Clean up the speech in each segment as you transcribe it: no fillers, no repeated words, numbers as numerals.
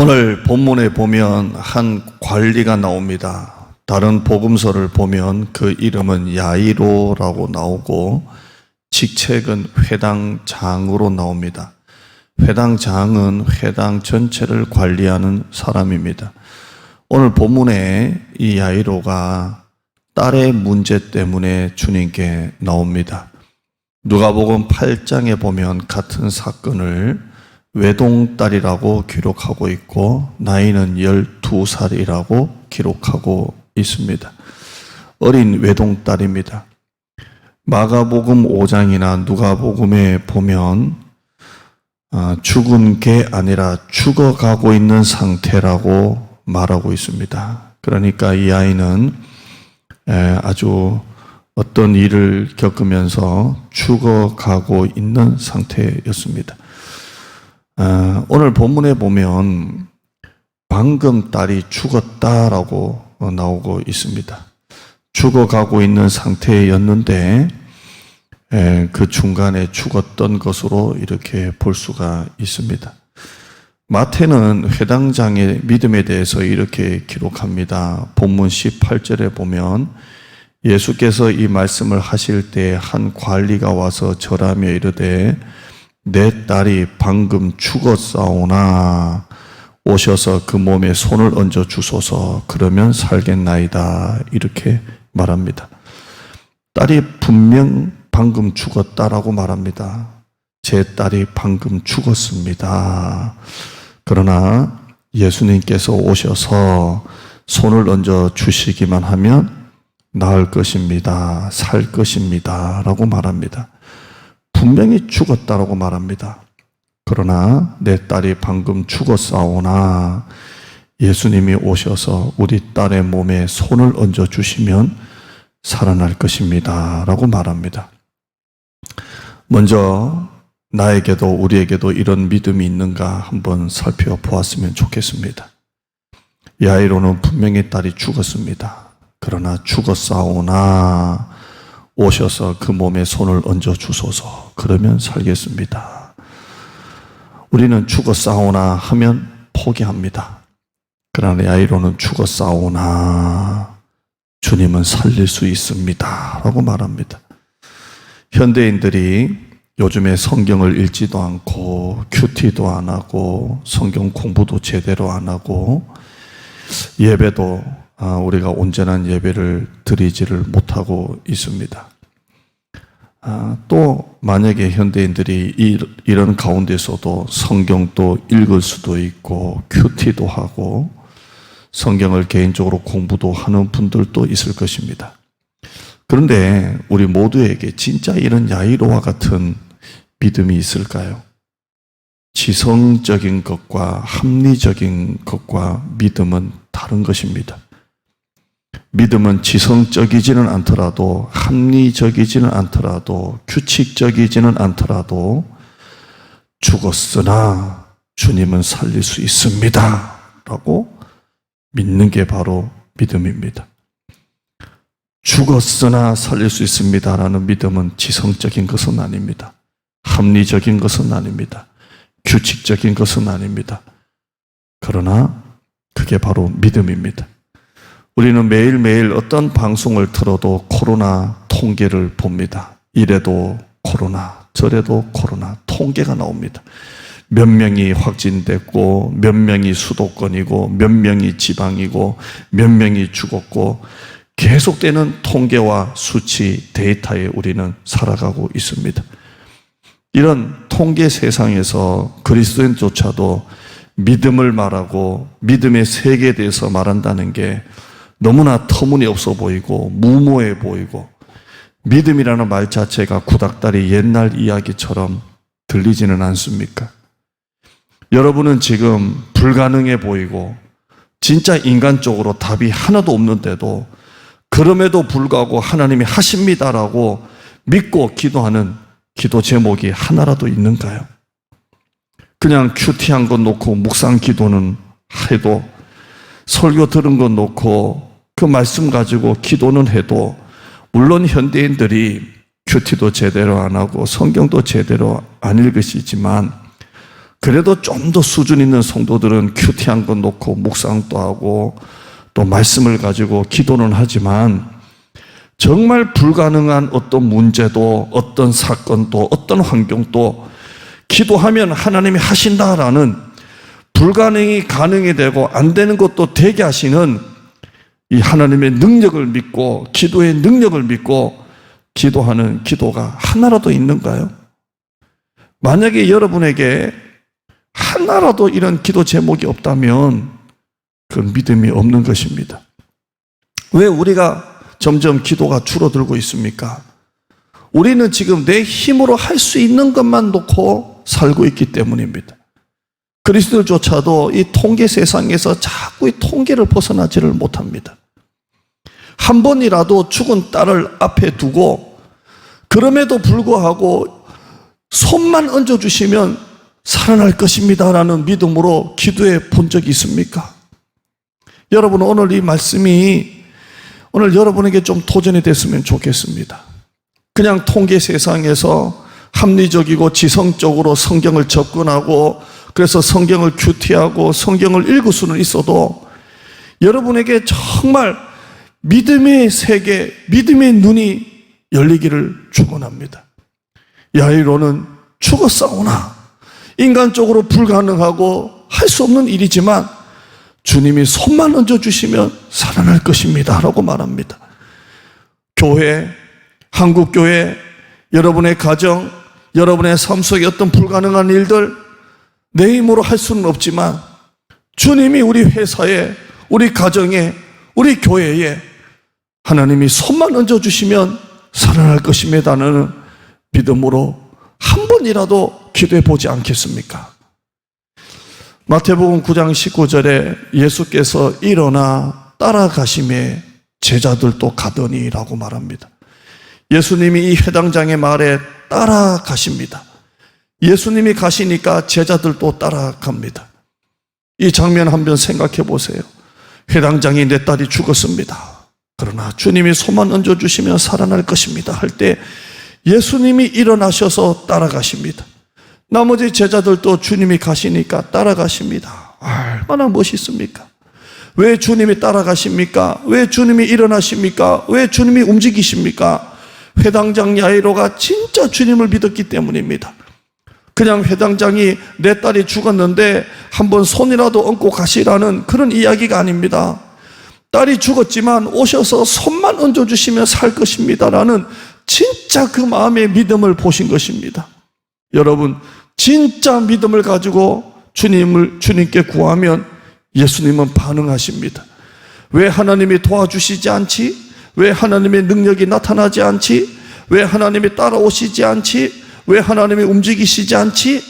오늘 본문에 보면 한 관리가 나옵니다. 다른 복음서를 보면 그 이름은 야이로라고 나오고 직책은 회당장으로 나옵니다. 회당장은 회당 전체를 관리하는 사람입니다. 오늘 본문에 이 야이로가 딸의 문제 때문에 주님께 나옵니다. 누가복음 8장에 보면 같은 사건을 외동딸이라고 기록하고 있고 나이는 12살이라고 기록하고 있습니다. 어린 외동딸입니다. 마가복음 5장이나 누가복음에 보면 죽은 게 아니라 죽어가고 있는 상태라고 말하고 있습니다. 그러니까 이 아이는 아주 어떤 일을 겪으면서 죽어가고 있는 상태였습니다. 오늘 본문에 보면 방금 딸이 죽었다라고 나오고 있습니다. 죽어가고 있는 상태였는데 그 중간에 죽었던 것으로 이렇게 볼 수가 있습니다. 마태는 회당장의 믿음에 대해서 이렇게 기록합니다. 본문 18절에 보면 예수께서 이 말씀을 하실 때 한 관리가 와서 절하며 이르되 내 딸이 방금 죽었사오나 오셔서 그 몸에 손을 얹어 주소서 그러면 살겠나이다 이렇게 말합니다. 딸이 분명 방금 죽었다라고 말합니다. 제 딸이 방금 죽었습니다. 그러나 예수님께서 오셔서 손을 얹어 주시기만 하면 나을 것입니다. 살 것입니다. 라고 말합니다. 분명히 죽었다라고 말합니다. 그러나 내 딸이 방금 죽었사오나 예수님이 오셔서 우리 딸의 몸에 손을 얹어 주시면 살아날 것입니다. 라고 말합니다. 먼저 나에게도 우리에게도 이런 믿음이 있는가 한번 살펴보았으면 좋겠습니다. 야이로는 분명히 딸이 죽었습니다. 그러나 죽었사오나 오셔서 그 몸에 손을 얹어 주소서 그러면 살겠습니다. 우리는 죽었사오나 하면 포기합니다. 그러나 야이로는 죽었사오나 주님은 살릴 수 있습니다 라고 말합니다. 현대인들이 요즘에 성경을 읽지도 않고 큐티도 안 하고 성경 공부도 제대로 안 하고 예배도 우리가 온전한 예배를 드리지를 못하고 있습니다. 또 만약에 현대인들이 이런 가운데서도 성경도 읽을 수도 있고 큐티도 하고 성경을 개인적으로 공부도 하는 분들도 있을 것입니다. 그런데 우리 모두에게 진짜 이런 야이로와 같은 믿음이 있을까요? 지성적인 것과 합리적인 것과 믿음은 다른 것입니다. 믿음은 지성적이지는 않더라도 합리적이지는 않더라도 규칙적이지는 않더라도 죽었으나 주님은 살릴 수 있습니다 라고 믿는 게 바로 믿음입니다. 죽었으나 살릴 수 있습니다 라는 믿음은 지성적인 것은 아닙니다. 합리적인 것은 아닙니다. 규칙적인 것은 아닙니다. 그러나 그게 바로 믿음입니다. 우리는 매일매일 어떤 방송을 틀어도 코로나 통계를 봅니다. 이래도 코로나, 저래도 코로나 통계가 나옵니다. 몇 명이 확진됐고 몇 명이 수도권이고 몇 명이 지방이고 몇 명이 죽었고 계속되는 통계와 수치, 데이터에 우리는 살아가고 있습니다. 이런 통계 세상에서 그리스도인조차도 믿음을 말하고 믿음의 세계에 대해서 말한다는 게 너무나 터무니없어 보이고 무모해 보이고 믿음이라는 말 자체가 구닥다리 옛날 이야기처럼 들리지는 않습니까? 여러분은 지금 불가능해 보이고 진짜 인간적으로 답이 하나도 없는데도 그럼에도 불구하고 하나님이 하십니다라고 믿고 기도하는 기도 제목이 하나라도 있는가요? 그냥 큐티한 것 놓고 묵상 기도는 해도 설교 들은 것 놓고 그 말씀 가지고 기도는 해도 물론 현대인들이 큐티도 제대로 안 하고 성경도 제대로 안 읽으시지만 그래도 좀 더 수준 있는 성도들은 큐티한 거 놓고 묵상도 하고 또 말씀을 가지고 기도는 하지만 정말 불가능한 어떤 문제도 어떤 사건도 어떤 환경도 기도하면 하나님이 하신다라는 불가능이 가능이 되고 안 되는 것도 되게 하시는 이 하나님의 능력을 믿고 기도의 능력을 믿고 기도하는 기도가 하나라도 있는가요? 만약에 여러분에게 하나라도 이런 기도 제목이 없다면 그 믿음이 없는 것입니다. 왜 우리가 점점 기도가 줄어들고 있습니까? 우리는 지금 내 힘으로 할 수 있는 것만 놓고 살고 있기 때문입니다. 그리스도조차도 이 통계 세상에서 자꾸 이 통계를 벗어나지를 못합니다. 한 번이라도 죽은 딸을 앞에 두고 그럼에도 불구하고 손만 얹어주시면 살아날 것입니다라는 믿음으로 기도해 본 적이 있습니까? 여러분, 오늘 이 말씀이 오늘 여러분에게 좀 도전이 됐으면 좋겠습니다. 그냥 통계 세상에서 합리적이고 지성적으로 성경을 접근하고 그래서 성경을 큐티하고 성경을 읽을 수는 있어도 여러분에게 정말 믿음의 세계, 믿음의 눈이 열리기를 축원합니다. 야이로는 죽었사오나 인간적으로 불가능하고 할 수 없는 일이지만 주님이 손만 얹어주시면 살아날 것입니다 라고 말합니다. 교회, 한국교회, 여러분의 가정, 여러분의 삶 속에 어떤 불가능한 일들 내 힘으로 할 수는 없지만 주님이 우리 회사에, 우리 가정에, 우리 교회에 하나님이 손만 얹어주시면 살아날 것입니다는 믿음으로 한 번이라도 기도해 보지 않겠습니까? 마태복음 9장 19절에 예수께서 일어나 따라가심에 제자들도 가더니라고 말합니다. 예수님이 이 회당장의 말에 따라가십니다. 예수님이 가시니까 제자들도 따라갑니다. 이 장면 한번 생각해 보세요. 회당장이 내 딸이 죽었습니다. 그러나 주님이 손만 얹어주시면 살아날 것입니다 할 때 예수님이 일어나셔서 따라가십니다. 나머지 제자들도 주님이 가시니까 따라가십니다. 얼마나 멋있습니까? 왜 주님이 따라가십니까? 왜 주님이 일어나십니까? 왜 주님이 움직이십니까? 회당장 야이로가 진짜 주님을 믿었기 때문입니다. 그냥 회당장이 내 딸이 죽었는데 한번 손이라도 얹고 가시라는 그런 이야기가 아닙니다. 딸이 죽었지만 오셔서 손만 얹어주시면 살 것입니다라는 진짜 그 마음의 믿음을 보신 것입니다. 여러분, 진짜 믿음을 가지고 주님께 구하면 예수님은 반응하십니다. 왜 하나님이 도와주시지 않지? 왜 하나님의 능력이 나타나지 않지? 왜 하나님이 따라오시지 않지? 왜 하나님이 움직이시지 않지?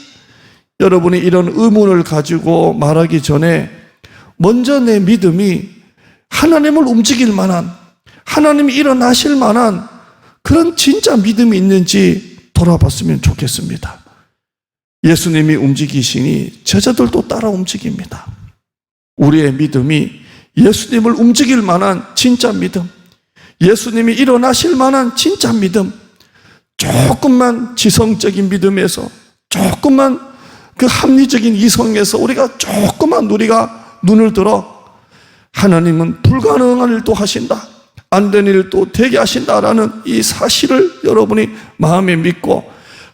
여러분이 이런 의문을 가지고 말하기 전에 먼저 내 믿음이 하나님을 움직일 만한, 하나님이 일어나실 만한 그런 진짜 믿음이 있는지 돌아봤으면 좋겠습니다. 예수님이 움직이시니 제자들도 따라 움직입니다. 우리의 믿음이 예수님을 움직일 만한 진짜 믿음, 예수님이 일어나실 만한 진짜 믿음, 조금만 지성적인 믿음에서, 조금만 그 합리적인 이성에서 우리가 눈을 들어 하나님은 불가능한 일도 하신다, 안 되는 일도 되게 하신다라는 이 사실을 여러분이 마음에 믿고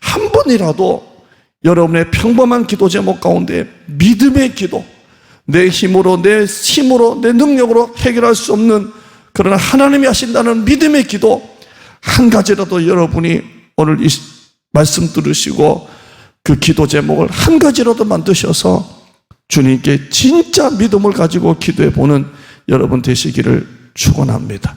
한 번이라도 여러분의 평범한 기도 제목 가운데 믿음의 기도, 내 힘으로, 내 능력으로 해결할 수 없는 그러나 하나님이 하신다는 믿음의 기도 한 가지라도 여러분이 오늘 이 말씀 들으시고 그 기도 제목을 한 가지라도 만드셔서 주님께 진짜 믿음을 가지고 기도해 보는 여러분 되시기를 축원합니다.